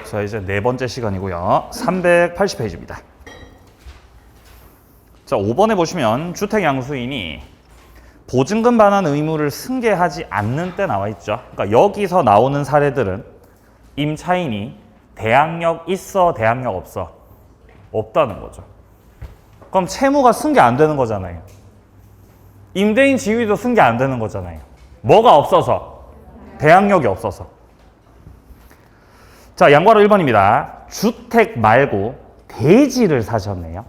자, 이제 네 번째 시간이고요. 380페이지입니다. 자, 5번에 보시면 주택 양수인이 보증금 반환 의무를 승계하지 않는 때 나와 있죠. 그러니까 여기서 나오는 사례들은 임차인이 대항력 있어, 대항력 없어? 없다는 거죠. 그럼 채무가 승계 안 되는 거잖아요. 임대인 지위도 승계 안 되는 거잖아요. 뭐가 없어서? 대항력이 없어서. 자, 양괄호 1번입니다. 주택 말고 대지를 사셨네요.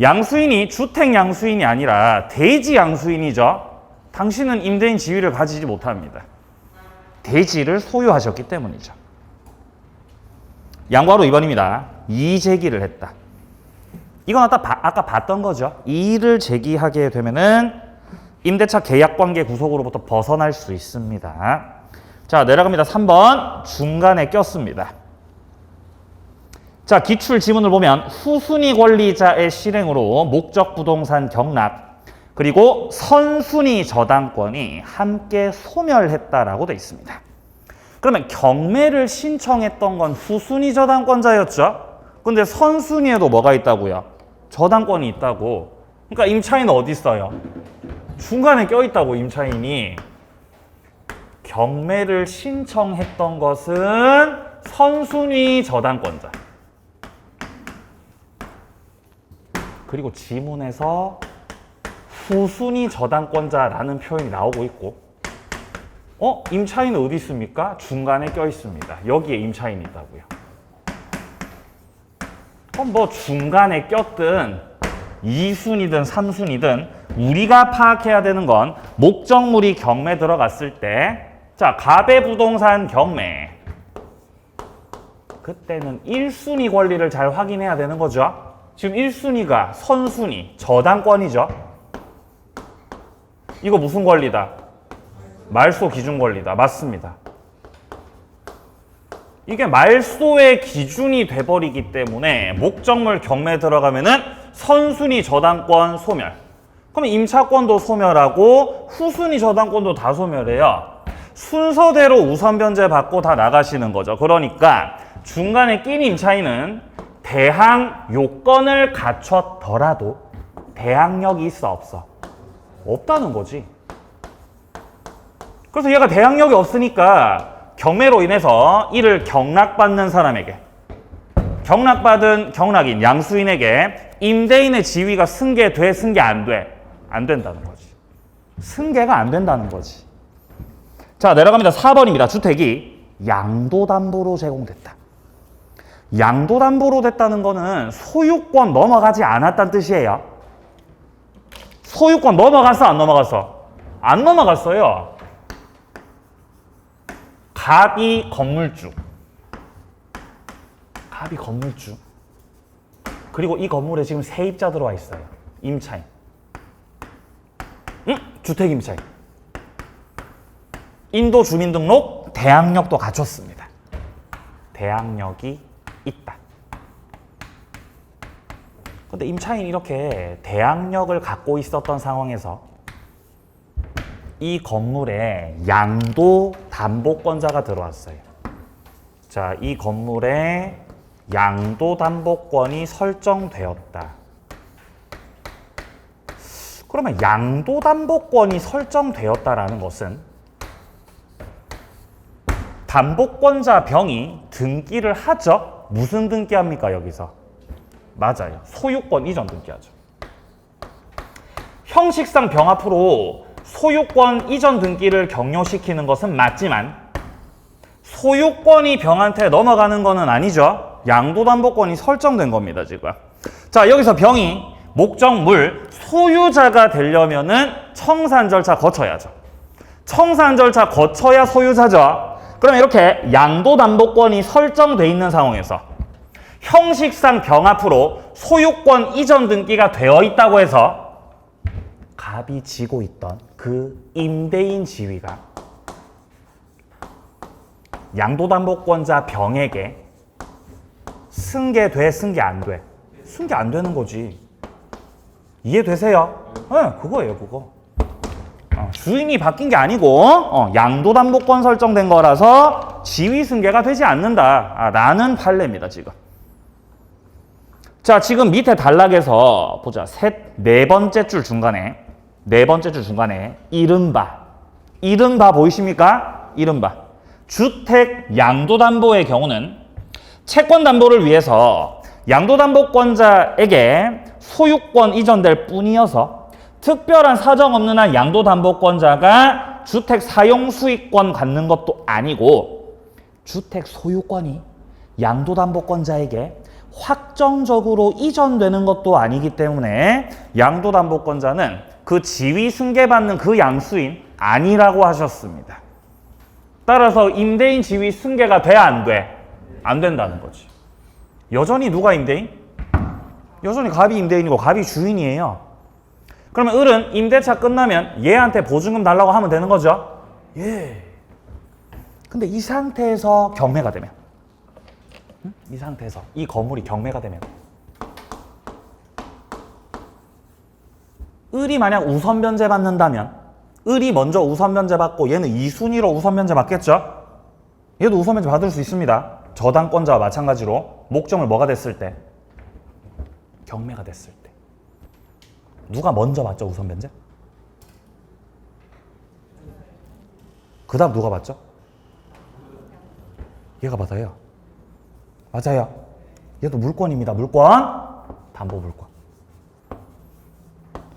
양수인이 주택 양수인이 아니라 대지 양수인이죠. 당신은 임대인 지위를 가지지 못합니다. 대지를 소유하셨기 때문이죠. 양괄호 2번입니다. 이의제기를 했다. 이건 아까 봤던 거죠. 이의를 제기하게 되면은 임대차 계약관계 구속으로부터 벗어날 수 있습니다. 자, 내려갑니다. 3번 중간에 꼈습니다. 자, 기출 지문을 보면 후순위 권리자의 실행으로 목적 부동산 경락 그리고 선순위 저당권이 함께 소멸했다라고 되어 있습니다. 그러면 경매를 신청했던 건 후순위 저당권자였죠. 근데 선순위에도 뭐가 있다고요? 저당권이 있다고. 그러니까 임차인은 어디 있어요? 중간에 껴있다고. 임차인이 경매를 신청했던 것은 선순위 저당권자. 그리고 지문에서 후순위 저당권자라는 표현이 나오고 있고, 임차인은 어디 있습니까? 중간에 껴 있습니다. 여기에 임차인이 있다고요. 그럼 뭐 중간에 꼈든 2순위든 3순위든 우리가 파악해야 되는 건 목적물이 경매 들어갔을 때, 자, 가배부동산 경매. 그때는 1순위 권리를 잘 확인해야 되는 거죠. 지금 1순위가 선순위, 저당권이죠. 이거 무슨 권리다? 말소 기준 권리다. 맞습니다. 이게 말소의 기준이 돼버리기 때문에 목적물 경매 들어가면은 선순위 저당권 소멸. 그럼 임차권도 소멸하고 후순위 저당권도 다 소멸해요. 순서대로 우선 변제 받고 다 나가시는 거죠. 그러니까 중간에 낀 임차인은 대항 요건을 갖췄더라도 대항력이 있어 없어? 없다는 거지. 그래서 얘가 대항력이 없으니까 경매로 인해서 이를 경락받는 사람에게, 경락받은 경락인 양수인에게 임대인의 지위가 승계돼, 승계 안 돼? 안 된다는 거지. 승계가 안 된다는 거지. 자, 내려갑니다. 4번입니다. 주택이 양도담보로 제공됐다. 양도담보로 됐다는 거는 소유권 넘어가지 않았다는 뜻이에요. 소유권 넘어갔어, 안 넘어갔어? 안 넘어갔어요. 갑이 건물주. 갑이 건물주. 그리고 이 건물에 지금 세입자 들어와 있어요. 임차인. 주택 임차인. 인도 주민등록 대항력도 갖췄습니다. 대항력이 있다. 근데 임차인이 이렇게 대항력을 갖고 있었던 상황에서 이 건물에 양도 담보권자가 들어왔어요. 자, 이 건물에 양도 담보권이 설정되었다. 그러면 양도 담보권이 설정되었다라는 것은 담보권자 병이 등기를 하죠? 무슨 등기합니까, 여기서? 맞아요. 소유권 이전 등기하죠. 형식상 병 앞으로 소유권 이전 등기를 격려시키는 것은 맞지만 소유권이 병한테 넘어가는 것은 아니죠. 양도담보권이 설정된 겁니다, 지금. 자, 여기서 병이 목적물 소유자가 되려면은 청산 절차 거쳐야죠. 청산 절차 거쳐야 소유자죠. 그러면 이렇게 양도담보권이 설정돼 있는 상황에서 형식상 병 앞으로 소유권 이전 등기가 되어 있다고 해서 갑이 지고 있던 그 임대인 지위가 양도담보권자 병에게 승계돼, 승계 안 돼? 승계 안 되는 거지. 이해되세요? 네, 그거예요, 그거. 주인이 바뀐 게 아니고 양도담보권 설정된 거라서 지위 승계가 되지 않는다라는 판례입니다, 지금. 자, 지금 밑에 단락에서 보자. 네 번째 줄 중간에 이른바 보이십니까? 이른바 주택 양도담보의 경우는 채권담보를 위해서 양도담보권자에게 소유권 이전될 뿐이어서 특별한 사정 없는 한 양도담보권자가 주택 사용 수익권 갖는 것도 아니고 주택 소유권이 양도담보권자에게 확정적으로 이전되는 것도 아니기 때문에 양도담보권자는 그 지위 승계받는 그 양수인 아니라고 하셨습니다. 따라서 임대인 지위 승계가 돼, 안 돼? 안 된다는 거지. 여전히 누가 임대인? 여전히 갑이 임대인이고 갑이 주인이에요. 그러면 을은 임대차 끝나면 얘한테 보증금 달라고 하면 되는 거죠? 예. 근데 이 상태에서 경매가 되면, 이 상태에서 이 건물이 경매가 되면 을이 만약 우선 변제 받는다면 을이 먼저 우선 변제 받고 얘는 2순위로 우선 변제 받겠죠? 얘도 우선 변제 받을 수 있습니다. 저당권자와 마찬가지로 목적물 뭐가 됐을 때? 경매가 됐을 때. 누가 먼저 받죠, 우선 변제? 그 다음 누가 받죠? 얘가 받아요. 맞아요. 얘도 물권입니다. 물권. 담보 물권.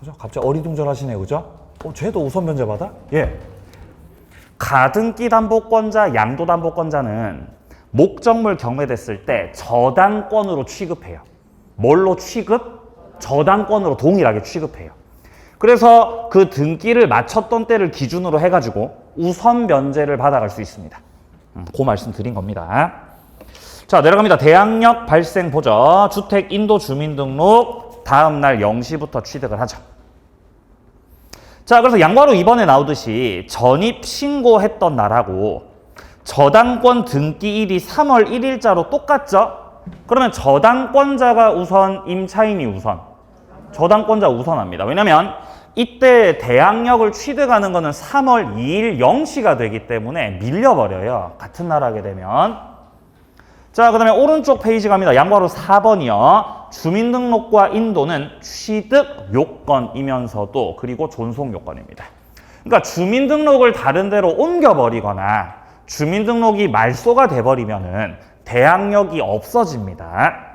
그죠? 갑자기 어리둥절하시네요. 그죠? 쟤도 우선 변제 받아? 예. 가등기 담보권자, 양도 담보권자는 목적물 경매됐을 때 저당권으로 취급해요. 뭘로 취급? 저당권으로 동일하게 취급해요. 그래서 그 등기를 마쳤던 때를 기준으로 해가지고 우선 변제를 받아갈 수 있습니다. 그 말씀 드린 겁니다. 자, 내려갑니다. 대항력 발생 보죠. 주택 인도 주민등록 다음 날 0시부터 취득을 하죠. 자, 그래서 양과로 2번에 나오듯이 전입 신고했던 날하고 저당권 등기일이 3월 1일자로 똑같죠? 그러면 저당권자가 우선, 임차인이 우선. 저당권자 우선합니다. 왜냐면 이때 대항력을 취득하는 거는 3월 2일 0시가 되기 때문에 밀려버려요. 같은 날 하게 되면. 자, 그 다음에 오른쪽 페이지 갑니다. 양괄호 4번이요. 주민등록과 인도는 취득 요건이면서도 그리고 존속 요건입니다. 그러니까 주민등록을 다른 데로 옮겨버리거나 주민등록이 말소가 돼버리면은 대항력이 없어집니다.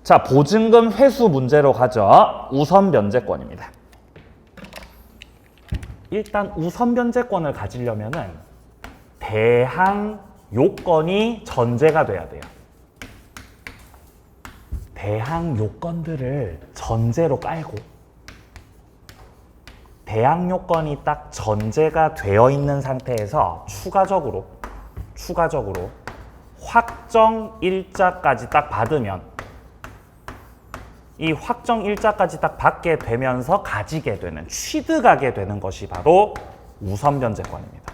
자, 보증금 회수 문제로 가죠. 우선 변제권입니다. 일단 우선 변제권을 가지려면은 대항 요건이 전제가 돼야 돼요. 대항 요건들을 전제로 깔고 대항 요건이 딱 전제가 되어 있는 상태에서 추가적으로 확정 일자까지 딱 받으면 이 확정 일자까지 딱 받게 되면서 가지게 되는, 취득하게 되는 것이 바로 우선 변제권입니다.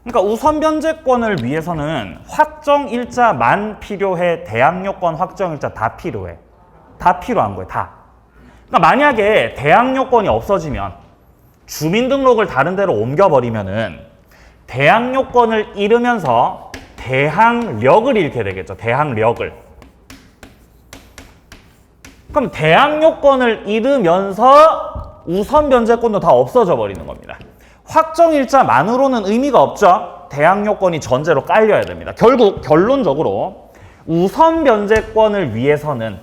그러니까 우선 변제권을 위해서는 확정 일자만 필요해, 대항 요건 확정 일자 다 필요해. 다 필요한 거예요, 다. 그러니까 만약에 대항 요건이 없어지면 주민등록을 다른 데로 옮겨버리면은 대항 요건을 잃으면서 대항력을 잃게 되겠죠. 대항력을. 그럼 대항 요건을 잃으면서 우선 변제권도 다 없어져 버리는 겁니다. 확정일자만으로는 의미가 없죠. 대항 요건이 전제로 깔려야 됩니다. 결국 결론적으로 우선 변제권을 위해서는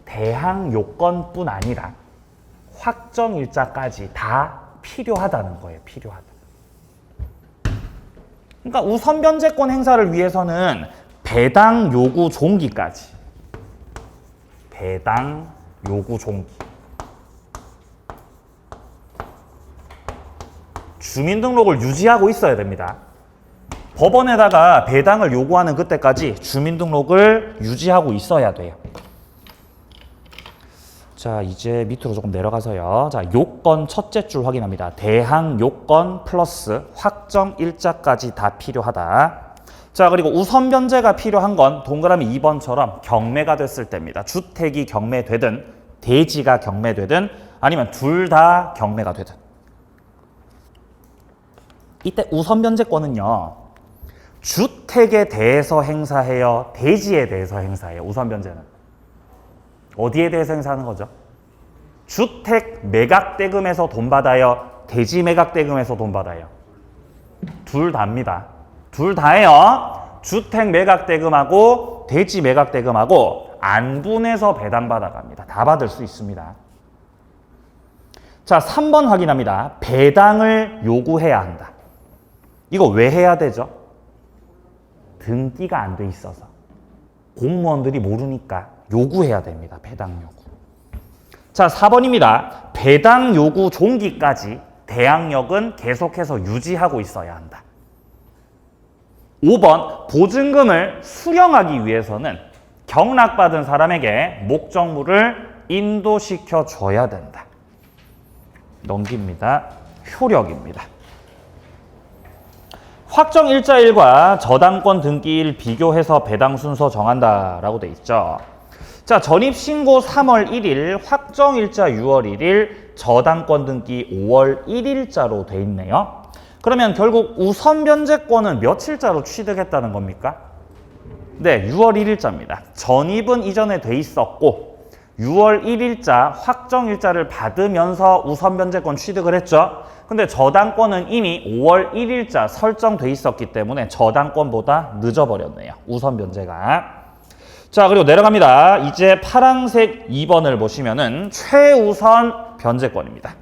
대항 요건뿐 아니라 확정일자까지 다 필요하다는 거예요. 필요하다. 그러니까 우선 변제권 행사를 위해서는 배당 요구 종기까지. 배당 요구 종기. 주민등록을 유지하고 있어야 됩니다. 법원에다가 배당을 요구하는 그때까지 주민등록을 유지하고 있어야 돼요. 자, 이제 밑으로 조금 내려가서요. 자, 요건 첫째 줄 확인합니다. 대항 요건 플러스 확정 일자까지 다 필요하다. 자, 그리고 우선 변제가 필요한 건 동그라미 2번처럼 경매가 됐을 때입니다. 주택이 경매되든 대지가 경매되든 아니면 둘 다 경매가 되든. 이때 우선 변제권은요. 주택에 대해서 행사해요? 대지에 대해서 행사해요? 우선 변제는. 어디에 대해서 행사하는 거죠? 주택 매각대금에서 돈 받아요? 대지 매각대금에서 돈 받아요? 둘 다입니다. 둘 다예요. 주택 매각대금하고 대지 매각대금하고 안분해서 배당받아 갑니다. 다 받을 수 있습니다. 자, 3번 확인합니다. 배당을 요구해야 한다. 이거 왜 해야 되죠? 등기가 안 돼 있어서. 공무원들이 모르니까 요구해야 됩니다. 배당 요구. 자, 4번입니다. 배당 요구 종기까지 대항력은 계속해서 유지하고 있어야 한다. 5번, 보증금을 수령하기 위해서는 경락받은 사람에게 목적물을 인도시켜 줘야 된다. 넘깁니다. 효력입니다. 확정일자일과 저당권 등기일 비교해서 배당 순서 정한다라고 돼 있죠. 자, 전입신고 3월 1일, 확정일자 6월 1일, 저당권 등기 5월 1일자로 돼 있네요. 그러면 결국 우선 변제권은 며칠자로 취득했다는 겁니까? 네, 6월 1일자입니다. 전입은 이전에 돼 있었고 6월 1일자 확정일자를 받으면서 우선 변제권 취득을 했죠. 근데 저당권은 이미 5월 1일자 설정돼 있었기 때문에 저당권보다 늦어버렸네요. 우선 변제가. 자, 그리고 내려갑니다. 이제 파란색 2번을 보시면은 최우선 변제권입니다.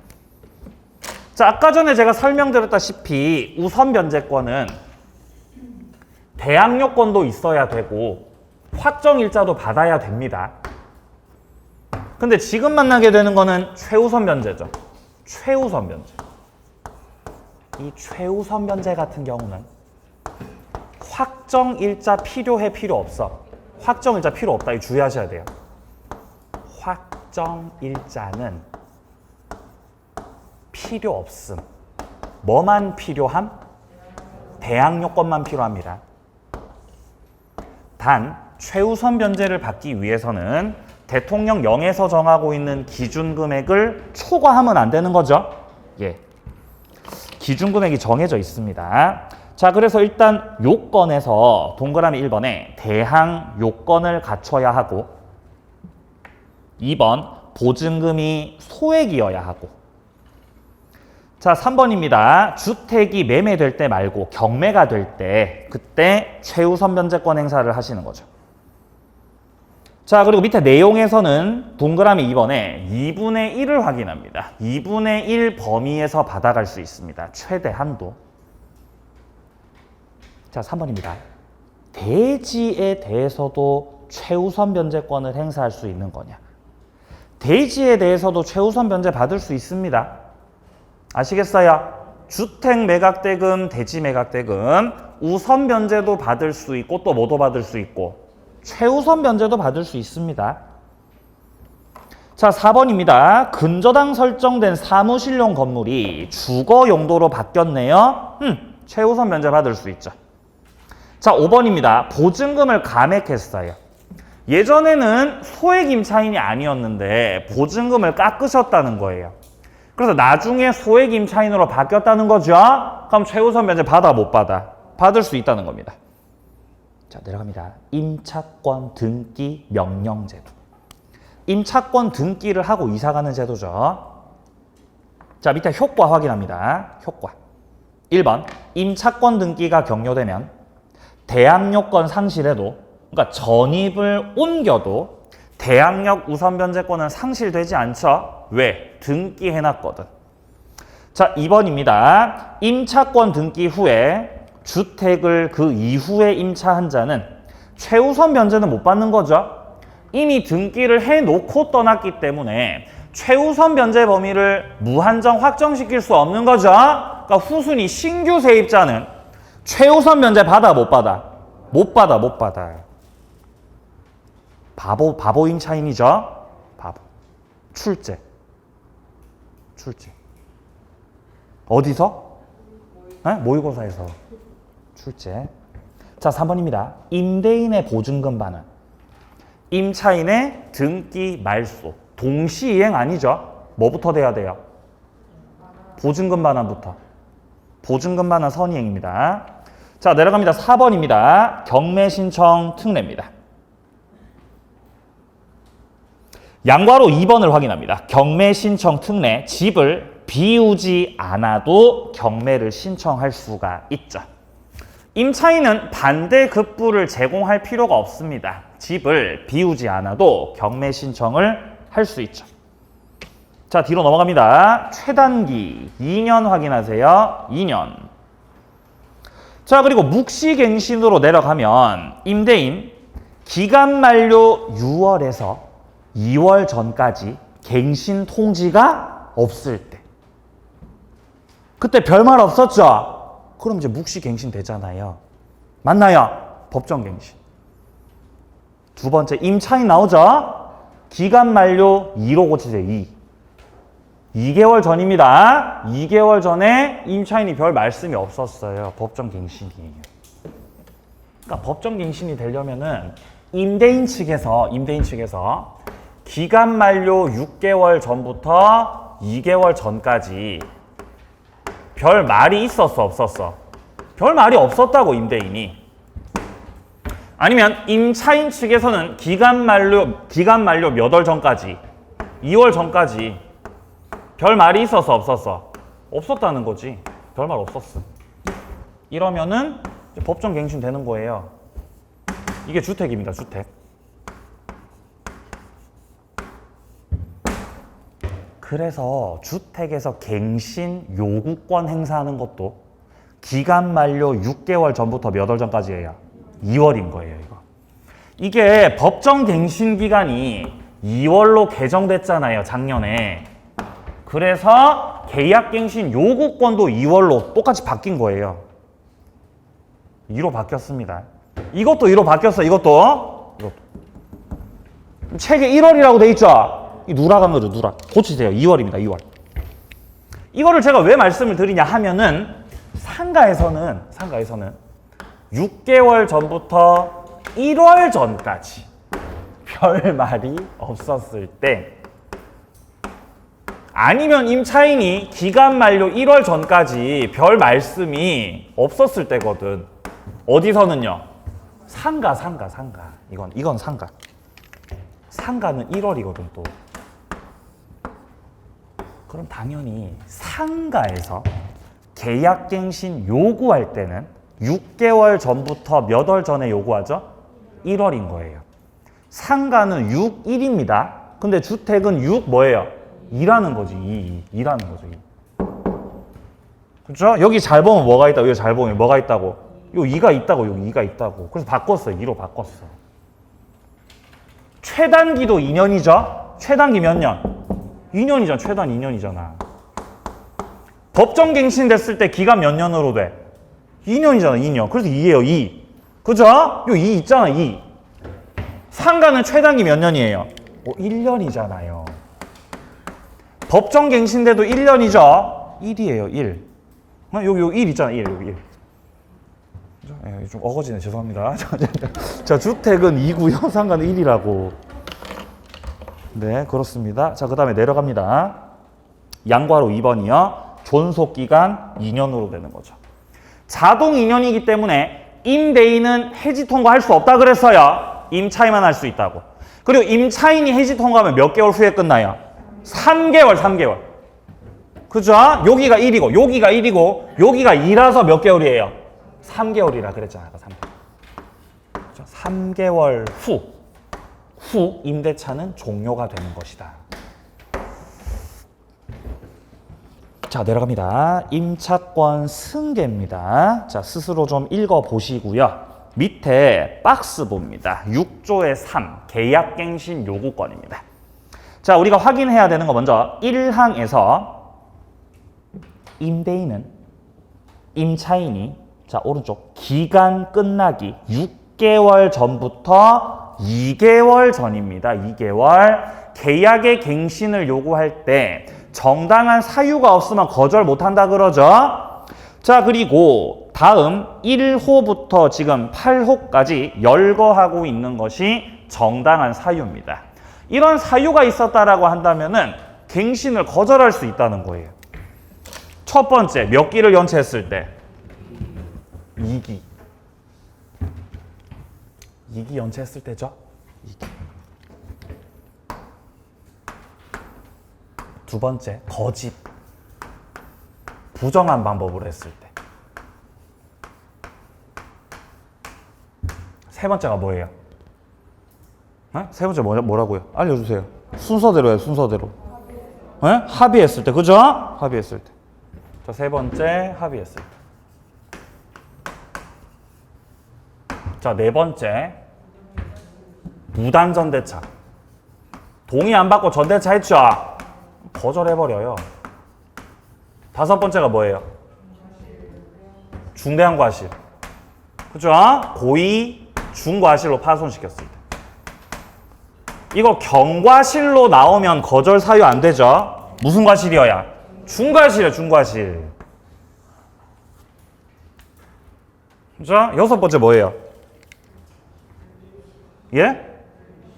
자, 아까 전에 제가 설명드렸다시피 우선 변제권은 대항력권도 있어야 되고 확정일자도 받아야 됩니다. 근데 지금 만나게 되는 거는 최우선 변제죠. 최우선 변제. 이 최우선 변제 같은 경우는 확정일자 필요해, 필요 없어? 확정일자 필요 없다. 이거 주의하셔야 돼요. 확정일자는 필요 없음. 뭐만 필요함? 대항력권만 필요합니다. 단 최우선 변제를 받기 위해서는 대통령령에서 정하고 있는 기준금액을 초과하면 안 되는 거죠. 예, 기준금액이 정해져 있습니다. 자, 그래서 일단 요건에서 동그라미 1번에 대항 요건을 갖춰야 하고 2번 보증금이 소액이어야 하고 자, 3번입니다. 주택이 매매될 때 말고 경매가 될 때 그때 최우선 변제권 행사를 하시는 거죠. 자, 그리고 밑에 내용에서는 동그라미 2번에 2분의 1을 확인합니다. 2분의 1 범위에서 받아갈 수 있습니다. 최대 한도. 자, 3번입니다. 대지에 대해서도 최우선 변제권을 행사할 수 있는 거냐? 대지에 대해서도 최우선 변제 받을 수 있습니다. 아시겠어요? 주택 매각대금, 대지 매각대금, 우선 변제도 받을 수 있고 또 뭐도 받을 수 있고 최우선 변제도 받을 수 있습니다. 자, 4번입니다. 근저당 설정된 사무실용 건물이 주거 용도로 바뀌었네요. 최우선 변제 받을 수 있죠. 자, 5번입니다. 보증금을 감액했어요. 예전에는 소액 임차인이 아니었는데 보증금을 깎으셨다는 거예요. 그래서 나중에 소액 임차인으로 바뀌었다는 거죠. 그럼 최우선 변제 받아, 못 받아? 받을 수 있다는 겁니다. 자, 내려갑니다. 임차권 등기 명령제도. 임차권 등기를 하고 이사가는 제도죠. 자, 밑에 효과 확인합니다. 효과. 1번, 임차권 등기가 격려되면 대항력권 상실에도, 그러니까 전입을 옮겨도 대항력 우선 변제권은 상실되지 않죠. 왜? 등기해놨거든. 자, 2번입니다. 임차권 등기 후에 주택을 그 이후에 임차한 자는 최우선 변제는 못 받는 거죠. 이미 등기를 해놓고 떠났기 때문에 최우선 변제 범위를 무한정 확정시킬 수 없는 거죠. 그러니까 후순위 신규 세입자는 최우선 변제 받아, 못 받아? 못 받아, 못 받아. 바보 임차인이죠. 바보. 출제. 어디서? 모의고사에서. 출제. 자, 3번입니다. 임대인의 보증금 반환. 임차인의 등기 말소. 동시이행 아니죠. 뭐부터 돼야 돼요? 보증금 반환부터. 보증금 반환 선이행입니다. 자, 내려갑니다. 4번입니다. 경매 신청 특례입니다. 양괄호 2번을 확인합니다. 경매 신청 특례, 집을 비우지 않아도 경매를 신청할 수가 있죠. 임차인은 반대급부를 제공할 필요가 없습니다. 집을 비우지 않아도 경매 신청을 할 수 있죠. 자, 뒤로 넘어갑니다. 최단기 2년 확인하세요. 2년. 자, 그리고 묵시갱신으로 내려가면 임대인 기간 만료 6월에서 2월 전까지 갱신 통지가 없을 때. 그때 별말 없었죠? 그럼 이제 묵시갱신 되잖아요. 맞나요? 법정갱신. 두 번째, 임차인 나오죠? 기간 만료 2로 고치세요. 2개월 전입니다. 2개월 전에 임차인이 별 말씀이 없었어요. 법정갱신이에요. 그러니까 법정갱신이 되려면은 임대인 측에서 기간 만료 6개월 전부터 2개월 전까지 별 말이 있었어, 없었어? 별 말이 없었다고, 임대인이. 아니면 임차인 측에서는 기간 만료 몇 월 전까지? 2월 전까지 별 말이 있었어, 없었어? 없었다는 거지. 별 말 없었어. 이러면은 법정갱신 되는 거예요. 이게 주택입니다, 주택. 그래서 주택에서 갱신 요구권 행사하는 것도 기간 만료 6개월 전부터 몇 월 전까지예요? 2월인 거예요, 이거. 이게 법정갱신 기간이 2월로 개정됐잖아요, 작년에. 그래서 계약갱신 요구권도 2월로 똑같이 바뀐 거예요. 2로 바뀌었습니다. 이것도 2로 바뀌었어, 이것도. 책에 1월이라고 돼 있죠? 이 누락한 거죠, 누락. 고치세요. 2월입니다, 2월. 이거를 제가 왜 말씀을 드리냐 하면은 상가에서는 6개월 전부터 1월 전까지 별 말이 없었을 때, 아니면 임차인이 기간 만료 1월 전까지 별 말씀이 없었을 때거든. 어디서는요? 상가. 이건 상가. 상가는 1월이거든, 또. 그럼 당연히 상가에서 계약갱신 요구할 때는 6개월 전부터 몇 월 전에 요구하죠? 1월인 거예요. 상가는 6일입니다. 근데 주택은 6 뭐예요? 2라는 거지. 2라는 거죠. 2. 그렇죠? 여기 잘 보면 뭐가 있다고? 여기 잘 보면 뭐가 있다고? 요 2가 있다고, 여기 2가 있다고. 그래서 바꿨어요. 2로 바꿨어. 최단기도 2년이죠? 최단기 몇 년? 2년이잖아. 최단 2년이잖아. 법정갱신 됐을 때 기간 몇 년으로 돼? 2년이잖아, 2년. 그래서 2예요, 2. 그죠? 요 2 있잖아, 2. 상가는 최단기 몇 년이에요? 1년이잖아요. 법정갱신돼도 1년이죠? 1이에요, 1. 여기 1 있잖아, 1. 여기 1. 좀 어거지네, 죄송합니다. 자, 주택은 2고요, 상가는 1이라고. 네, 그렇습니다. 자, 그 다음에 내려갑니다. 양괄호 2번이요. 존속기간 2년으로 되는 거죠. 자동 2년이기 때문에 임대인은 해지 통과할 수 없다 그랬어요. 임차인만 할 수 있다고. 그리고 임차인이 해지 통과하면 몇 개월 후에 끝나요? 3개월. 그죠? 여기가 1이고 여기가 1이고 여기가 2라서 몇 개월이에요? 3개월이라 그랬잖아요. 3개월 후 임대차는 종료가 되는 것이다. 자, 내려갑니다. 임차권 승계입니다. 자, 스스로 좀 읽어보시고요. 밑에 박스 봅니다. 6조의 3, 계약갱신 요구권입니다. 자, 우리가 확인해야 되는 거 먼저 1항에서 임차인이 자, 오른쪽 기간 끝나기 6개월 전부터 2개월 전입니다. 2개월 계약의 갱신을 요구할 때 정당한 사유가 없으면 거절 못한다 그러죠. 자, 그리고 다음 1호부터 지금 8호까지 열거하고 있는 것이 정당한 사유입니다. 이런 사유가 있었다라고 한다면은 갱신을 거절할 수 있다는 거예요. 첫 번째, 몇 기를 연체했을 때? 2기. 2기 연체했을 때죠? 2기. 두 번째, 거짓. 부정한 방법으로 했을 때. 세 번째가 뭐예요? 세 번째 뭐라고요? 알려주세요. 순서대로 해요, 순서대로. 합의했을 때, 그죠? 합의했을 때. 자, 세 번째, 합의했을 때. 자, 네 번째, 무단 전대차. 동의 안 받고 전대차 했죠? 거절해버려요. 다섯 번째가 뭐예요? 중대한 과실. 그죠? 고의, 중과실로 파손시켰을 때. 이거 경과실로 나오면 거절 사유 안 되죠? 무슨 과실이어야? 중과실이야, 중과실. 그죠? 여섯 번째 뭐예요? 예?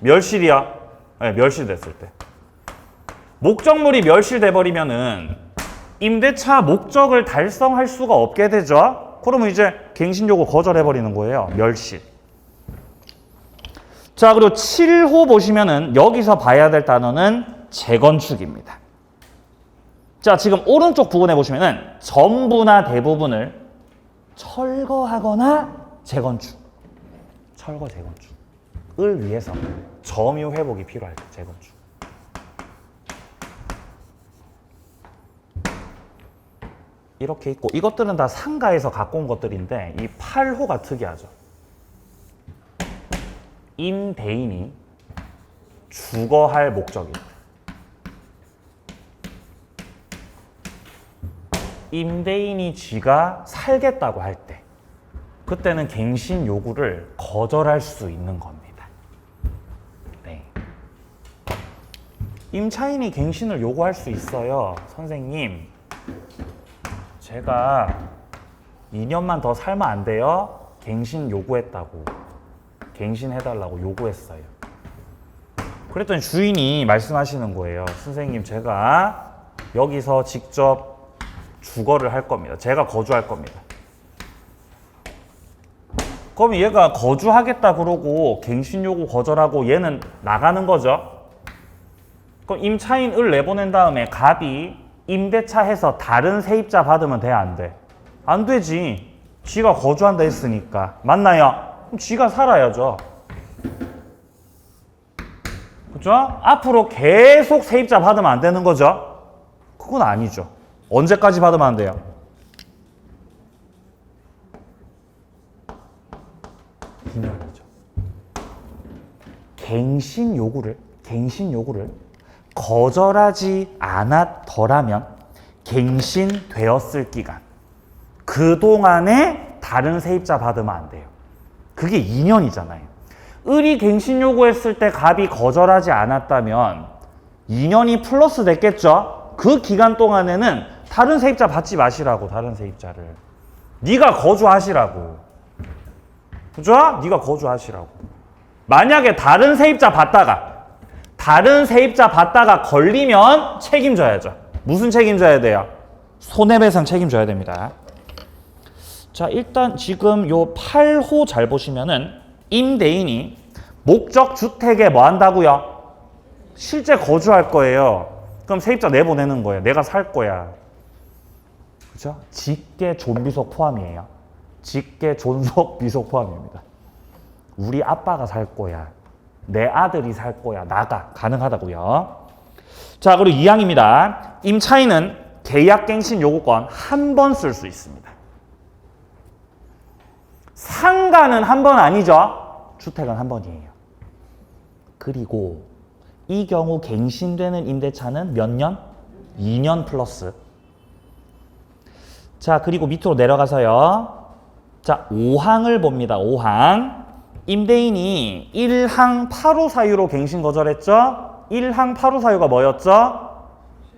멸실이야. 네, 멸실됐을 때. 목적물이 멸실돼 버리면은 임대차 목적을 달성할 수가 없게 되죠. 그러면 이제 갱신 요구 거절해 버리는 거예요. 멸실. 자, 그리고 7호 보시면은 여기서 봐야 될 단어는 재건축입니다. 자, 지금 오른쪽 부분에 보시면은 전부나 대부분을 철거하거나 재건축. 철거 재건축을 위해서 점유 회복이 필요할 때 재건축. 이렇게 있고 이것들은 다 상가에서 갖고 온 것들인데 이 8호가 특이하죠. 임대인이 주거할 목적입니다. 임대인이 쥐가 살겠다고 할 때 그때는 갱신 요구를 거절할 수 있는 겁니다. 네. 임차인이 갱신을 요구할 수 있어요. 선생님, 제가 2년만 더 살면 안 돼요? 갱신 요구했다고. 갱신해달라고 요구했어요. 그랬더니 주인이 말씀하시는 거예요. 선생님, 제가 여기서 직접 주거를 할 겁니다. 제가 거주할 겁니다. 그럼 얘가 거주하겠다 그러고 갱신 요구 거절하고 얘는 나가는 거죠. 그럼 임차인을 내보낸 다음에 갑이 임대차 해서 다른 세입자 받으면 돼, 안 돼? 안 되지. 쥐가 거주한다 했으니까. 맞나요? 그럼 쥐가 살아야죠. 그죠? 앞으로 계속 세입자 받으면 안 되는 거죠? 그건 아니죠. 언제까지 받으면 안 돼요? 기념이죠. 갱신 요구를 거절하지 않았더라면 갱신되었을 기간, 그동안에 다른 세입자 받으면 안 돼요. 그게 2년이잖아요. 을이 갱신 요구했을 때 갑이 거절하지 않았다면 2년이 플러스 됐겠죠? 그 기간 동안에는 다른 세입자 받지 마시라고, 다른 세입자를. 네가 거주하시라고. 그죠? 네가 거주하시라고. 만약에 다른 세입자 받다가 걸리면 책임져야죠. 무슨 책임져야 돼요? 손해배상 책임져야 됩니다. 자, 일단 지금 요 8호 잘 보시면은 임대인이 목적 주택에 뭐 한다고요? 실제 거주할 거예요. 그럼 세입자 내보내는 거예요. 내가 살 거야. 그죠? 직계 존비속 포함이에요. 직계 존속 비속 포함입니다. 우리 아빠가 살 거야. 내 아들이 살 거야. 나가. 가능하다고요. 자, 그리고 2항입니다. 임차인은 계약갱신 요구권 한 번 쓸 수 있습니다. 상가는 한 번 아니죠? 주택은 한 번이에요. 그리고 이 경우 갱신되는 임대차는 몇 년? 2년 플러스. 자, 그리고 밑으로 내려가서요. 자, 5항을 봅니다. 5항. 임대인이 1항 8호 사유로 갱신 거절했죠? 1항 8호 사유가 뭐였죠?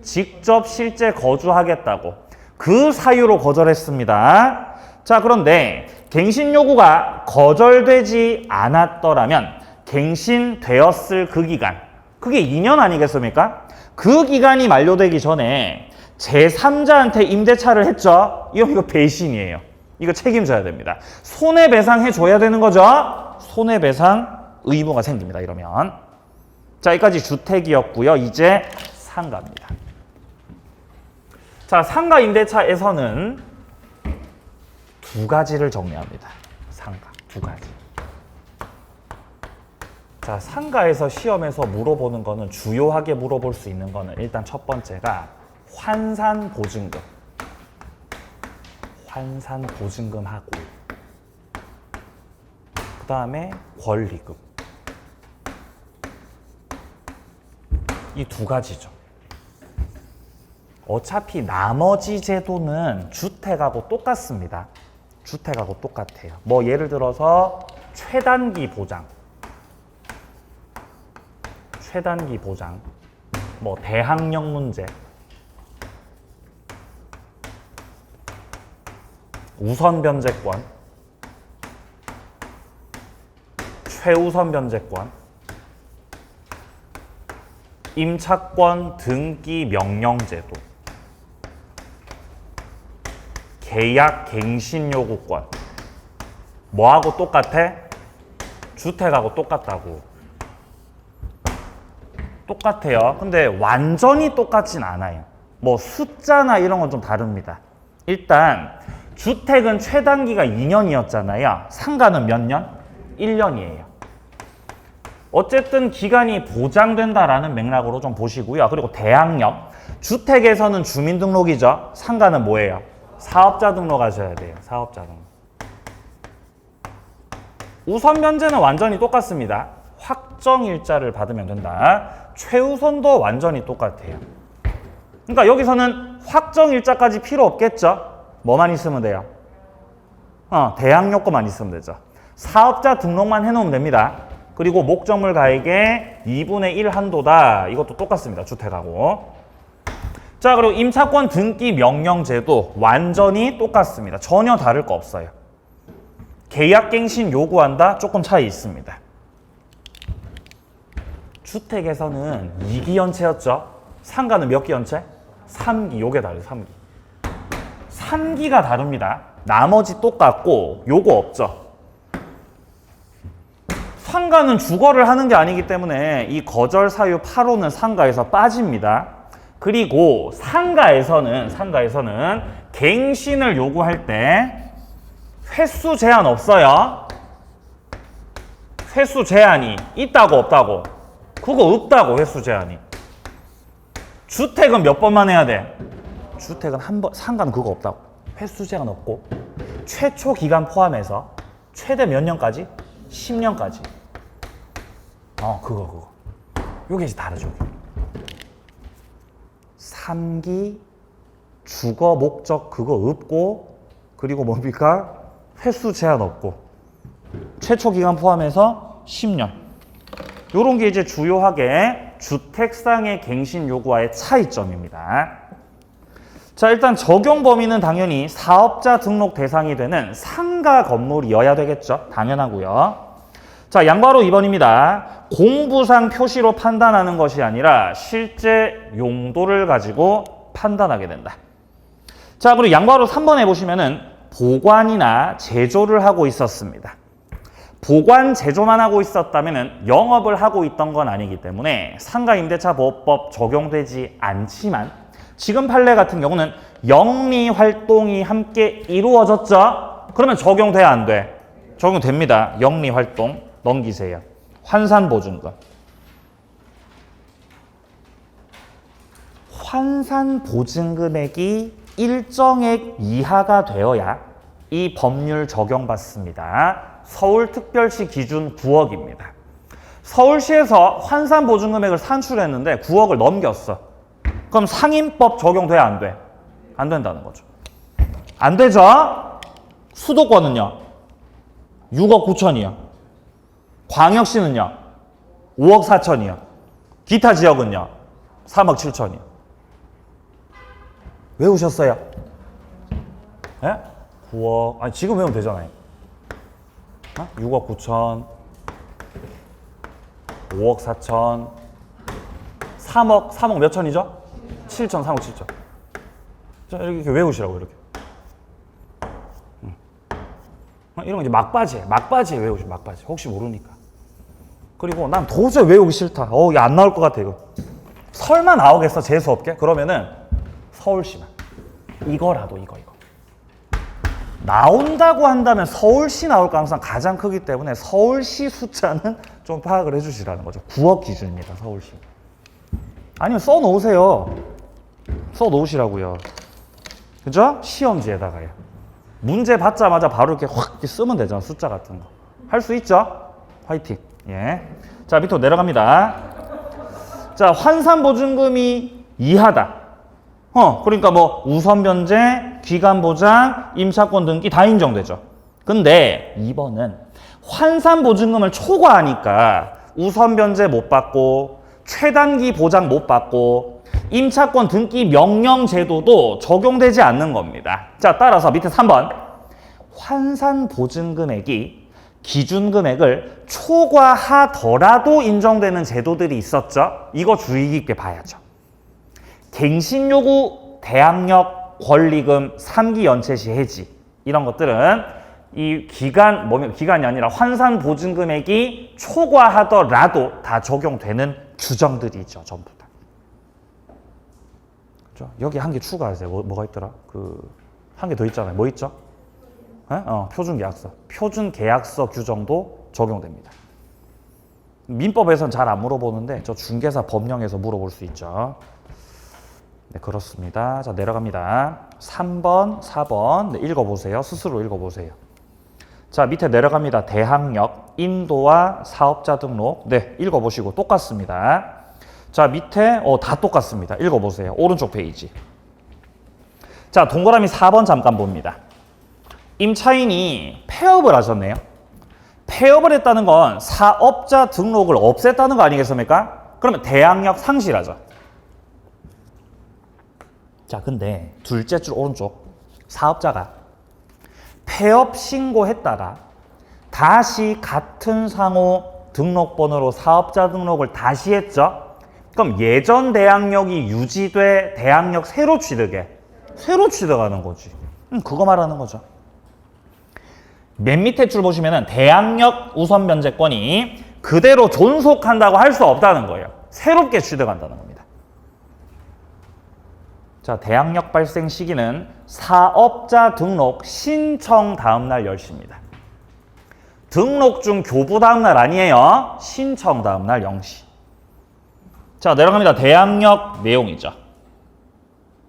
직접 실제 거주하겠다고. 그 사유로 거절했습니다. 자, 그런데 갱신 요구가 거절되지 않았더라면 갱신되었을 그 기간, 그게 2년 아니겠습니까? 그 기간이 만료되기 전에 제3자한테 임대차를 했죠. 이거 배신이에요. 이거 책임져야 됩니다. 손해배상 해줘야 되는 거죠. 손해배상 의무가 생깁니다. 이러면. 자, 여기까지 주택이었고요. 이제 상가입니다. 자, 상가 임대차에서는 두 가지를 정리합니다. 상가 두 가지. 자, 상가에서 시험에서 물어보는 거는 주요하게 물어볼 수 있는 거는 일단 첫 번째가 환산보증금. 환산보증금하고 그 다음에 권리금. 이 두 가지죠. 어차피 나머지 제도는 주택하고 똑같습니다. 주택하고 똑같아요. 뭐 예를 들어서 최단기 보장, 뭐 대항력 문제, 우선 변제권, 최우선 변제권, 임차권 등기 명령제도, 계약 갱신 요구권. 뭐하고 똑같아? 주택하고 똑같다고. 똑같아요. 근데 완전히 똑같진 않아요. 뭐 숫자나 이런 건 좀 다릅니다. 일단 주택은 최단기가 2년이었잖아요. 상가는 몇 년? 1년이에요. 어쨌든 기간이 보장된다라는 맥락으로 좀 보시고요. 그리고 대항력. 주택에서는 주민등록이죠. 상가는 뭐예요? 사업자 등록하셔야 돼요. 사업자 등록. 우선 변제는 완전히 똑같습니다. 확정일자를 받으면 된다. 최우선도 완전히 똑같아요. 그러니까 여기서는 확정일자까지 필요 없겠죠? 뭐만 있으면 돼요? 대항력거만 있으면 되죠. 사업자 등록만 해놓으면 됩니다. 그리고 목적물 가액의 2분의 1 한도다. 이것도 똑같습니다. 주택하고. 자, 그리고 임차권 등기 명령제도 완전히 똑같습니다. 전혀 다를 거 없어요. 계약갱신 요구한다? 조금 차이 있습니다. 주택에서는 2기 연체였죠. 상가는 몇 기 연체? 3기. 요게 다르죠. 3기. 3기가 다릅니다. 나머지 똑같고 요거 없죠. 상가는 주거를 하는 게 아니기 때문에 이 거절 사유 8호는 상가에서 빠집니다. 그리고 상가에서는 갱신을 요구할 때 횟수 제한 없어요. 횟수 제한이 있다고 없다고? 그거 없다고. 횟수 제한이. 주택은 몇 번만 해야 돼? 주택은 한 번, 상가는 그거 없다고. 횟수 제한 없고 최초 기간 포함해서 최대 몇 년까지? 10년까지. 그거. 요게 이제 다르죠. 3기 주거 목적 그거 없고, 그리고 뭡니까? 횟수 제한 없고 최초 기간 포함해서 10년. 요런 게 이제 주요하게 주택상의 갱신 요구와의 차이점입니다. 자, 일단 적용 범위는 당연히 사업자 등록 대상이 되는 상가 건물이어야 되겠죠. 당연하고요. 자, 양바로 2번입니다. 공부상 표시로 판단하는 것이 아니라 실제 용도를 가지고 판단하게 된다. 자, 그리고 양바로 3번에 보시면은 보관이나 제조를 하고 있었습니다. 보관, 제조만 하고 있었다면은 영업을 하고 있던 건 아니기 때문에 상가임대차보호법 적용되지 않지만, 지금 판례 같은 경우는 영리 활동이 함께 이루어졌죠? 그러면 적용돼야 안 돼? 적용됩니다. 영리 활동. 넘기세요. 환산보증금. 환산보증금액이 일정액 이하가 되어야 이 법률 적용받습니다. 서울특별시 기준 9억입니다. 서울시에서 환산보증금액을 산출했는데 9억을 넘겼어. 그럼 상임법 적용돼야 안 돼? 안 된다는 거죠. 안 되죠? 수도권은요? 6억 9천이요. 광역시는요? 5억 4천이요. 기타 지역은요? 3억 7천이요. 외우셨어요? 예? 9억. 아니, 지금 외우면 되잖아요. 6억 9천, 5억 4천, 3억 몇 천이죠? 7천, 3억 7천. 자, 이렇게 외우시라고, 이렇게. 이런 거 이제 막바지에 외우시, 막바지. 혹시 모르니까. 그리고 난 도저히 외우기 싫다. 이게 안 나올 것 같아, 이거. 설마 나오겠어, 재수없게? 그러면은 서울시만. 이거라도, 이거. 나온다고 한다면 서울시 나올 가능성 가장 크기 때문에 서울시 숫자는 좀 파악을 해주시라는 거죠. 9억 기준입니다, 서울시. 아니면 써놓으세요. 써놓으시라고요. 그죠? 시험지에다가요. 문제 받자마자 바로 이렇게 확 이렇게 쓰면 되잖아, 숫자 같은 거. 할 수 있죠? 화이팅. 예. 자, 밑으로 내려갑니다. 자, 환산보증금이 이하다. 그러니까 뭐 우선 변제, 기간 보장, 임차권 등기 다 인정되죠. 근데 2번은 환산 보증금을 초과하니까 우선 변제 못 받고 최단기 보장 못 받고 임차권 등기 명령 제도도 적용되지 않는 겁니다. 자, 따라서 밑에 3번 환산 보증금액이 기준 금액을 초과하더라도 인정되는 제도들이 있었죠. 이거 주의 깊게 봐야죠. 갱신요구, 대항력, 권리금, 3기 연체 시 해지 이런 것들은 이 기간이 아니라 환산 보증 금액이 초과하더라도 다 적용되는 규정들이죠, 전부 다. 그렇죠? 여기 한 개 추가하세요. 뭐가 있더라? 한 개 더 있잖아요. 뭐 있죠? 표준계약서. 표준계약서 규정도 적용됩니다. 민법에서는 잘 안 물어보는데 저 중개사 법령에서 물어볼 수 있죠. 네, 그렇습니다. 자, 내려갑니다. 3번, 4번. 네, 읽어보세요. 스스로 읽어보세요. 자, 밑에 내려갑니다. 대항력, 인도와 사업자 등록. 네, 읽어보시고 똑같습니다. 자, 밑에 다 똑같습니다. 읽어보세요. 오른쪽 페이지. 자, 동그라미 4번 잠깐 봅니다. 임차인이 폐업을 하셨네요. 폐업을 했다는 건 사업자 등록을 없앴다는 거 아니겠습니까? 그러면 대항력 상실하죠. 자, 근데 둘째 줄 오른쪽 사업자가 폐업 신고했다가 다시 같은 상호 등록번호로 사업자 등록을 다시 했죠. 그럼 예전 대항력이 유지돼 대항력 새로 취득하는 거지. 그거 말하는 거죠. 맨 밑에 줄 보시면은 대항력 우선 변제권이 그대로 존속한다고 할 수 없다는 거예요. 새롭게 취득한다는 겁니다. 자, 대항력 발생 시기는 사업자 등록 신청 다음날 10시입니다. 등록 중 교부 다음날 아니에요. 신청 다음날 0시. 자, 내려갑니다. 대항력 내용이죠.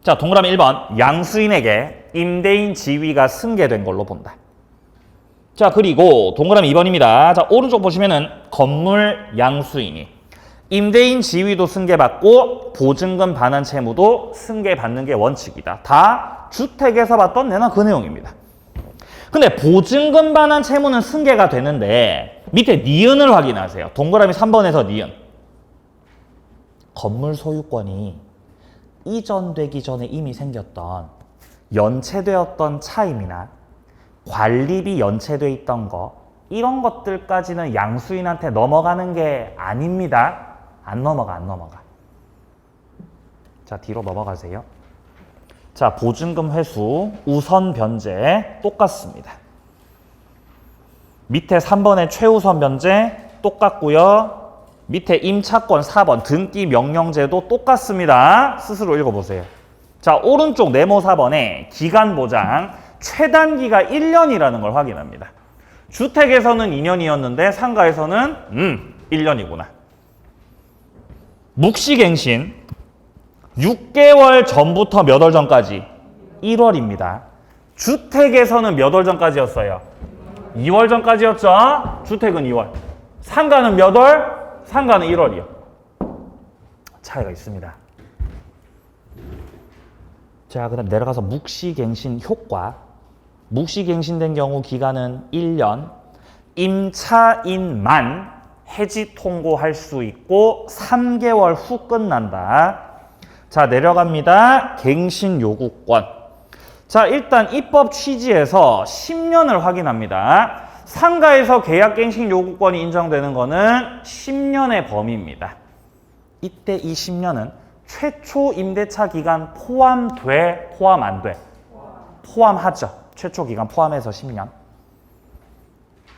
자, 동그라미 1번 양수인에게 임대인 지위가 승계된 걸로 본다. 자, 그리고 동그라미 2번입니다. 자, 오른쪽 보시면은 건물 양수인이 임대인 지위도 승계받고 보증금 반환 채무도 승계받는 게 원칙이다. 다 주택에서 봤던 내나 그 내용입니다. 근데 보증금 반환 채무는 승계가 되는데 밑에 니은을 확인하세요. 동그라미 3번에서 니은. 건물 소유권이 이전되기 전에 이미 생겼던 연체되었던 차임이나 관리비 연체돼 있던 거 이런 것들까지는 양수인한테 넘어가는 게 아닙니다. 안 넘어가. 자, 뒤로 넘어가세요. 자, 보증금 회수, 우선 변제 똑같습니다. 밑에 3번의 최우선 변제 똑같고요. 밑에 임차권 4번 등기 명령제도 똑같습니다. 스스로 읽어보세요. 자, 오른쪽 네모 4번에 기간 보장 최단기가 1년이라는 걸 확인합니다. 주택에서는 2년이었는데 상가에서는 1년이구나. 묵시갱신 6개월 전부터 몇 월 전까지? 1월입니다. 주택에서는 몇 월 전까지였어요? 2월 전까지였죠? 주택은 2월. 상가는 몇 월? 상가는 1월이요. 차이가 있습니다. 자, 그 다음 내려가서 묵시갱신 효과. 묵시갱신된 경우 기간은 1년. 임차인만 해지 통고할 수 있고 3개월 후 끝난다. 자, 내려갑니다. 갱신 요구권. 자, 일단 입법 취지에서 10년을 확인합니다. 상가에서 계약 갱신 요구권이 인정되는 거는 10년의 범위입니다. 이때 이 10년은 최초 임대차 기간 포함돼? 포함 안 돼? 포함하죠. 최초 기간 포함해서 10년.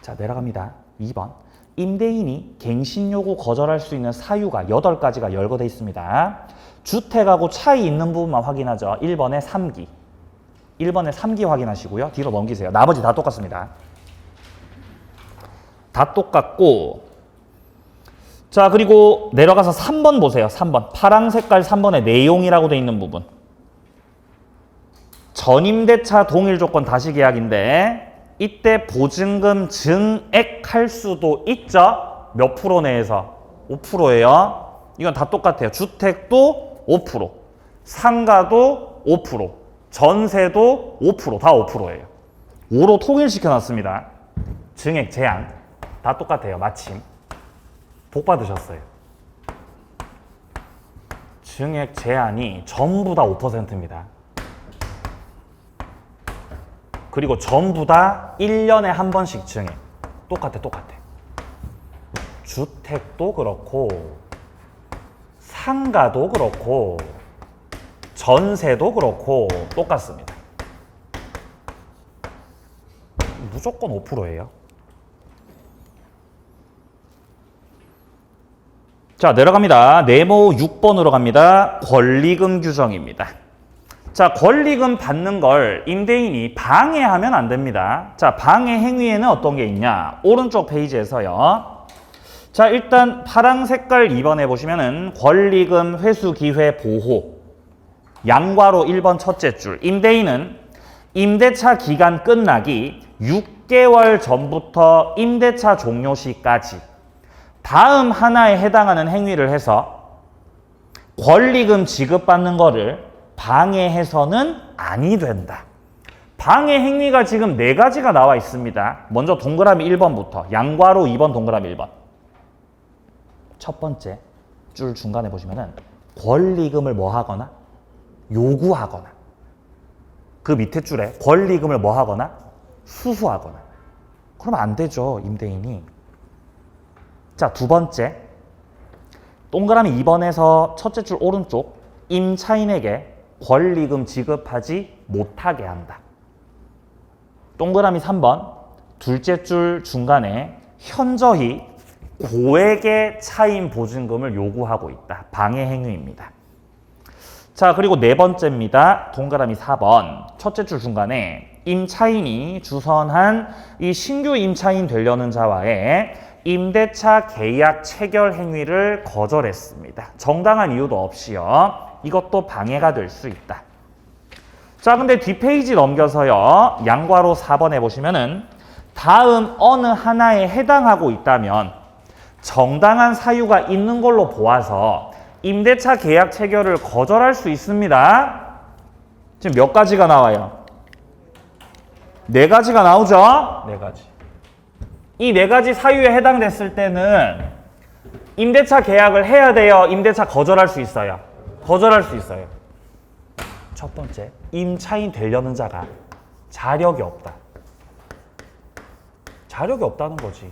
자, 내려갑니다. 2번. 임대인이 갱신 요구 거절할 수 있는 사유가 8가지가 열거돼 있습니다. 주택하고 차이 있는 부분만 확인하죠. 1번에 3기. 1번에 3기 확인하시고요. 뒤로 넘기세요. 나머지 다 똑같습니다. 다 똑같고, 자, 그리고 내려가서 3번 보세요. 3번. 파랑 색깔 3번에 내용이라고 돼 있는 부분. 전임대차 동일 조건 다시 계약인데 이때 보증금 증액할 수도 있죠. 몇 프로 내에서? 5%예요. 이건 다 똑같아요. 주택도 5%, 상가도 5%, 전세도 5%, 다 5%예요. 5로 통일시켜 놨습니다. 증액 제한 다 똑같아요. 마침 복 받으셨어요. 증액 제한이 전부 다 5%입니다. 그리고 전부 다 1년에 한 번씩 증액. 똑같아. 주택도 그렇고 상가도 그렇고 전세도 그렇고 똑같습니다. 무조건 5%예요. 자, 내려갑니다. 네모 6번으로 갑니다. 권리금 규정입니다. 자, 권리금 받는 걸 임대인이 방해하면 안 됩니다. 자, 방해 행위에는 어떤 게 있냐? 오른쪽 페이지에서요. 자, 일단 파랑 색깔 2번에 보시면은 권리금 회수 기회 보호. 양괄호 1번 첫째 줄. 임대인은 임대차 기간 끝나기 6개월 전부터 임대차 종료 시까지 다음 하나에 해당하는 행위를 해서 권리금 지급받는 거를 방해해서는 아니 된다. 방해 행위가 지금 4가지가 나와 있습니다. 먼저 동그라미 1번부터 양괄호 2번 동그라미 1번. 첫 번째 줄 중간에 보시면은 권리금을 뭐 하거나 요구하거나, 그 밑에 줄에 권리금을 뭐 하거나 수수하거나. 그러면 안 되죠, 임대인이. 자, 두 번째 동그라미 2번에서 첫째 줄 오른쪽 임차인에게 권리금 지급하지 못하게 한다. 동그라미 3번 둘째 줄 중간에 현저히 고액의 차임 보증금을 요구하고 있다. 방해 행위입니다. 자, 그리고 네 번째입니다. 동그라미 4번 첫째 줄 중간에 임차인이 주선한 이 신규 임차인 되려는 자와의 임대차 계약 체결 행위를 거절했습니다. 정당한 이유도 없이요. 이것도 방해가 될 수 있다. 자, 근데 뒷페이지 넘겨서요. 양괄호 4번에 보시면은 다음 어느 하나에 해당하고 있다면 정당한 사유가 있는 걸로 보아서 임대차 계약 체결을 거절할 수 있습니다. 지금 몇 가지가 나와요? 4가지가 나오죠? 4가지. 이 4가지 사유에 해당됐을 때는 임대차 계약을 해야 돼요? 임대차 거절할 수 있어요? 거절할 수 있어요. 첫 번째, 임차인 되려는 자가 자력이 없다. 자력이 없다는 거지.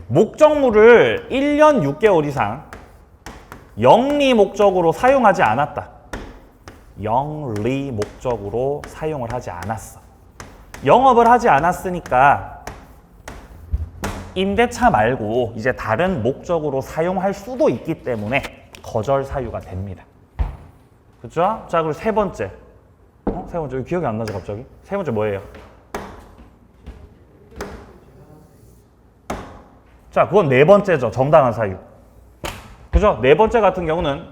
목적물을 1년 6개월 이상 영리 목적으로 사용하지 않았다. 영리 목적으로 사용을 하지 않았어. 영업을 하지 않았으니까 임대차 말고 이제 다른 목적으로 사용할 수도 있기 때문에 거절 사유가 됩니다. 그렇죠? 자, 그리고 세 번째. 세 번째 기억이 안 나죠, 갑자기? 세 번째 뭐예요? 자, 그건 4번째죠. 정당한 사유. 그죠? 4번째 같은 경우는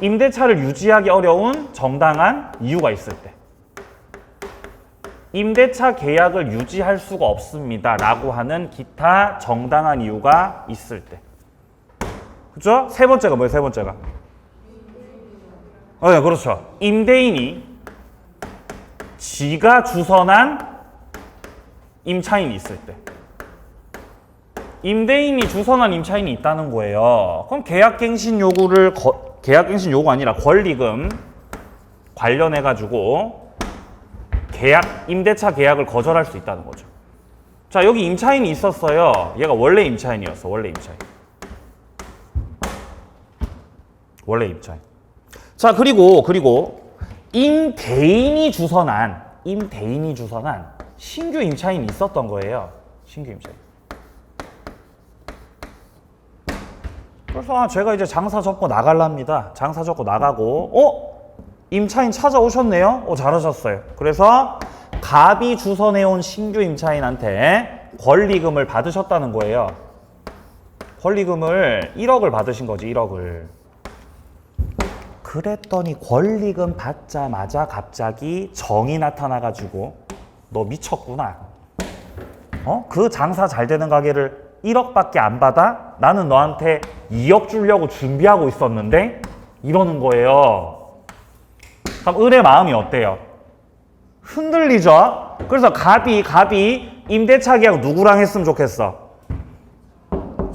임대차를 유지하기 어려운 정당한 이유가 있을 때. 임대차 계약을 유지할 수가 없습니다. 라고 하는 기타 정당한 이유가 있을 때. 그죠? 세 번째가 뭐예요? 세 번째가. 네, 그렇죠. 임대인이 지가 주선한 임차인이 있을 때. 임대인이 주선한 임차인이 있다는 거예요. 그럼 계약갱신 요구를 계약갱신 요구 아니라 권리금 관련해 가지고 임대차 계약을 거절할 수 있다는 거죠. 자, 여기 임차인이 있었어요. 얘가 원래 임차인이었어. 원래 임차인. 원래 임차인. 자, 그리고 임대인이 주선한 신규 임차인이 있었던 거예요. 신규 임차인. 그래서 제가 이제 장사 접고 나갈랍니다. 장사 접고 나가고 임차인 찾아오셨네요. 잘하셨어요. 그래서 갑이 주선해온 신규 임차인한테 권리금을 받으셨다는 거예요. 권리금을 1억을 받으신 거지. 1억을. 그랬더니 권리금 받자마자 갑자기 정이 나타나가지고 너 미쳤구나. 그 장사 잘 되는 가게를 1억밖에 안 받아? 나는 너한테 2억 주려고 준비하고 있었는데? 이러는 거예요. 그럼 을의 마음이 어때요? 흔들리죠? 그래서 갑이 임대차 계약 누구랑 했으면 좋겠어?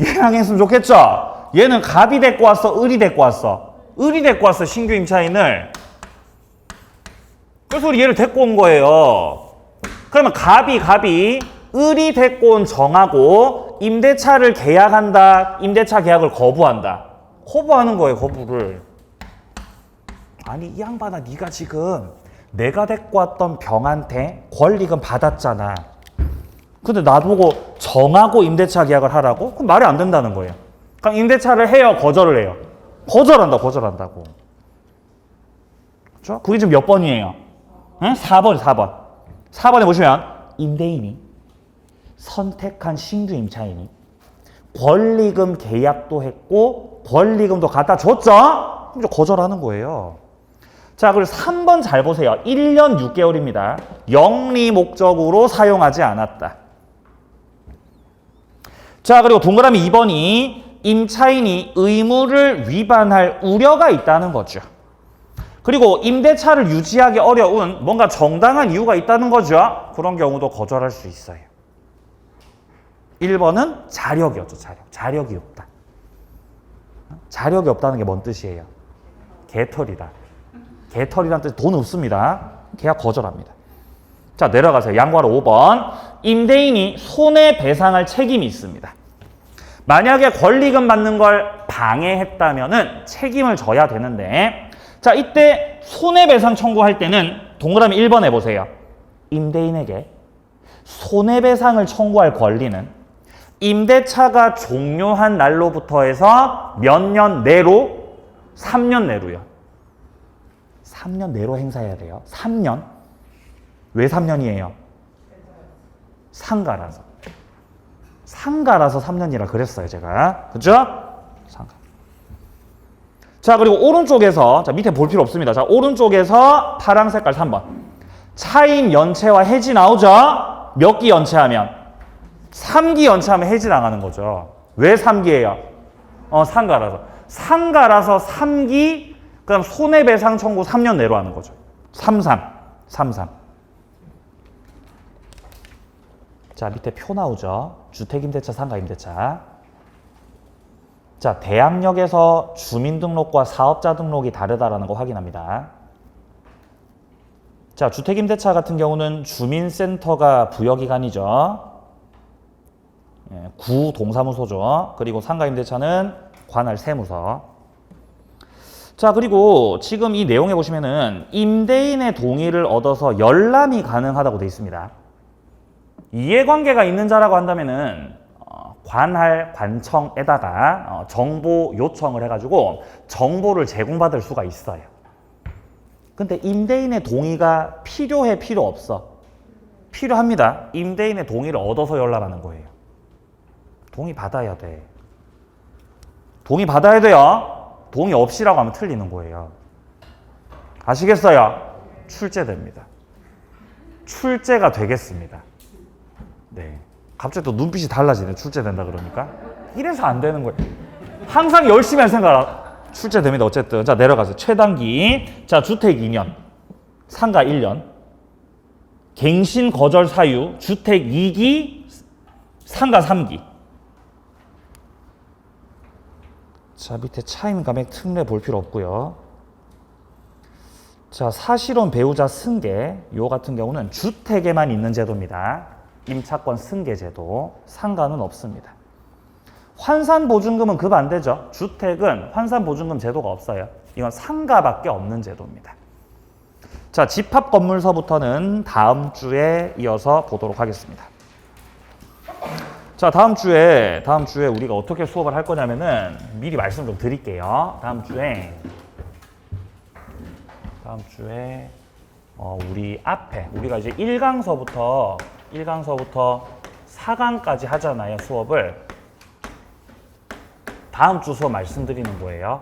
얘랑 했으면 좋겠죠? 얘는 갑이 데리고 왔어? 을이 데리고 왔어? 을이 데리고 왔어, 신규 임차인을. 그래서 우리 얘를 데리고 온 거예요. 그러면 갑이 을이 데리고 온 정하고 임대차를 계약한다, 임대차 계약을 거부한다. 거부하는 거예요, 거부를. 아니, 이 양반아, 네가 지금 내가 데리고 왔던 병한테 권리금 받았잖아. 근데 나보고 정하고 임대차 계약을 하라고? 그럼 말이 안 된다는 거예요. 그럼 임대차를 해요, 거절을 해요? 거절한다고. 그렇죠? 그게 지금 몇 번이에요? 응? 4번. 4번에 보시면 임대인이 선택한 신규 임차인이 권리금 계약도 했고 권리금도 갖다 줬죠? 그럼 이제 거절하는 거예요. 자, 그리고 3번 잘 보세요. 1년 6개월입니다. 영리 목적으로 사용하지 않았다. 자, 그리고 동그라미 2번이 임차인이 의무를 위반할 우려가 있다는 거죠. 그리고 임대차를 유지하기 어려운 뭔가 정당한 이유가 있다는 거죠. 그런 경우도 거절할 수 있어요. 1번은 자력이었죠. 자력이 없다. 자력이 없다는 게 뭔 뜻이에요? 개털이다. 개털이란 뜻, 돈 없습니다. 계약 거절합니다. 자, 내려가세요. 양보하러 5번. 임대인이 손해배상할 책임이 있습니다. 만약에 권리금 받는 걸 방해했다면은 책임을 져야 되는데, 자, 이때 손해배상 청구할 때는 동그라미 1번 해보세요. 임대인에게 손해배상을 청구할 권리는 임대차가 종료한 날로부터 해서 몇 년 내로? 3년 내로요. 3년 내로 행사해야 돼요. 3년. 왜 3년이에요? 상가라서 3년이라 그랬어요, 제가. 그죠? 상가. 자, 그리고 오른쪽에서, 자, 밑에 볼 필요 없습니다. 자, 오른쪽에서 파랑 색깔 3번. 차임 연체와 해지 나오죠? 몇 기 연체하면? 3기 연체하면 해지 나가는 거죠. 왜 3기예요? 상가라서 3기, 그다음 손해배상 청구 3년 내로 하는 거죠. 33. 자, 밑에 표 나오죠? 주택임대차, 상가임대차. 자, 대항력에서 주민등록과 사업자 등록이 다르다라는 거 확인합니다. 자, 주택임대차 같은 경우는 주민센터가 부여기관이죠. 구 동사무소죠. 그리고 상가임대차는 관할 세무서. 자, 그리고 지금 이 내용에 보시면은 임대인의 동의를 얻어서 열람이 가능하다고 되어 있습니다. 이해관계가 있는 자라고 한다면은 관할 관청에다가 정보 요청을 해가지고 정보를 제공받을 수가 있어요. 근데 임대인의 동의가 필요해, 필요 없어? 필요합니다. 임대인의 동의를 얻어서 열람하는 거예요. 동의 받아야 돼. 동의 받아야 돼요. 동의 없이라고 하면 틀리는 거예요. 아시겠어요? 출제됩니다. 출제가 되겠습니다. 네. 갑자기 또 눈빛이 달라지네. 출제된다 그러니까. 이래서 안 되는 거예요. 항상 열심히 할 생각. 출제됩니다. 어쨌든. 자, 내려가세요. 최단기. 자, 주택 2년. 상가 1년. 갱신 거절 사유. 주택 2기. 상가 3기. 자, 밑에 차임 감액 특례 볼 필요 없고요. 자, 사실혼 배우자 승계. 요 같은 경우는 주택에만 있는 제도입니다. 임차권 승계제도 상관은 없습니다. 환산보증금은 그 반대죠. 주택은 환산보증금 제도가 없어요. 이건 상가밖에 없는 제도입니다. 자, 집합건물서부터는 다음 주에 이어서 보도록 하겠습니다. 자, 다음 주에 우리가 어떻게 수업을 할 거냐면은 미리 말씀 좀 드릴게요. 다음 주에 우리 앞에 우리가 이제 1강서부터 4강까지 하잖아요, 수업을. 다음 주 수업 말씀드리는 거예요.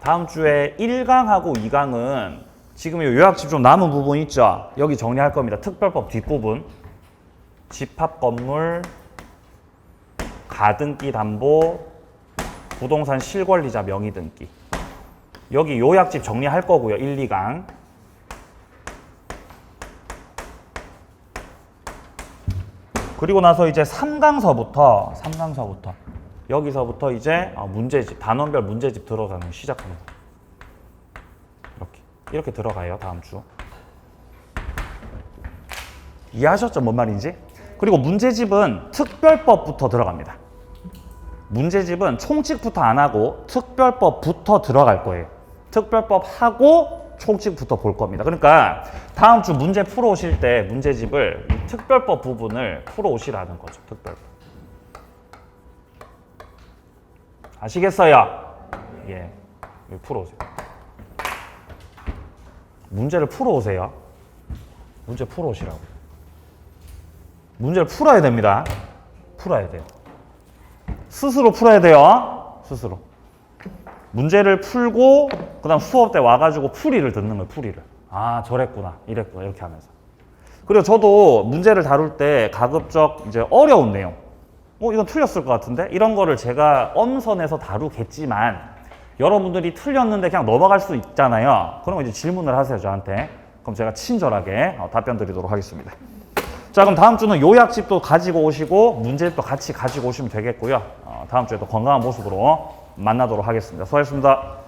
다음 주에 1강하고 2강은 지금 이 요약집 좀 남은 부분 있죠? 여기 정리할 겁니다. 특별법 뒷부분. 집합건물, 가등기 담보, 부동산 실권리자 명의등기. 여기 요약집 정리할 거고요. 1, 2강. 그리고 나서 이제 3강서부터 여기서부터 이제 문제집, 단원별 문제집 들어가는 거 시작합니다. 이렇게 들어가요. 다음 주. 이해하셨죠? 뭔 말인지? 그리고 문제집은 특별법부터 들어갑니다. 문제집은 총칙부터 안 하고 특별법부터 들어갈 거예요. 특별법 하고 총칙부터 볼 겁니다. 그러니까 다음 주 문제 풀어 오실 때 문제집을 특별법 부분을 풀어 오시라는 거죠. 특별법. 아시겠어요? 예. 풀어 오세요. 문제를 풀어 오세요. 문제 풀어 오시라고. 문제를 풀어야 됩니다. 풀어야 돼요. 스스로 풀어야 돼요. 스스로. 문제를 풀고 그다음 수업 때 와가지고 풀이를 듣는 거예요. 풀이를. 아, 저랬구나, 이랬구나, 이렇게 하면서. 그리고 저도 문제를 다룰 때 가급적 이제 어려운 내용, 이건 틀렸을 것 같은데 이런 거를 제가 엄선해서 다루겠지만 여러분들이 틀렸는데 그냥 넘어갈 수 있잖아요. 그럼 이제 질문을 하세요, 저한테. 그럼 제가 친절하게 답변 드리도록 하겠습니다. 자, 그럼 다음 주는 요약집도 가지고 오시고 문제집도 같이 가지고 오시면 되겠고요. 다음 주에 또 건강한 모습으로 만나도록 하겠습니다. 수고하셨습니다.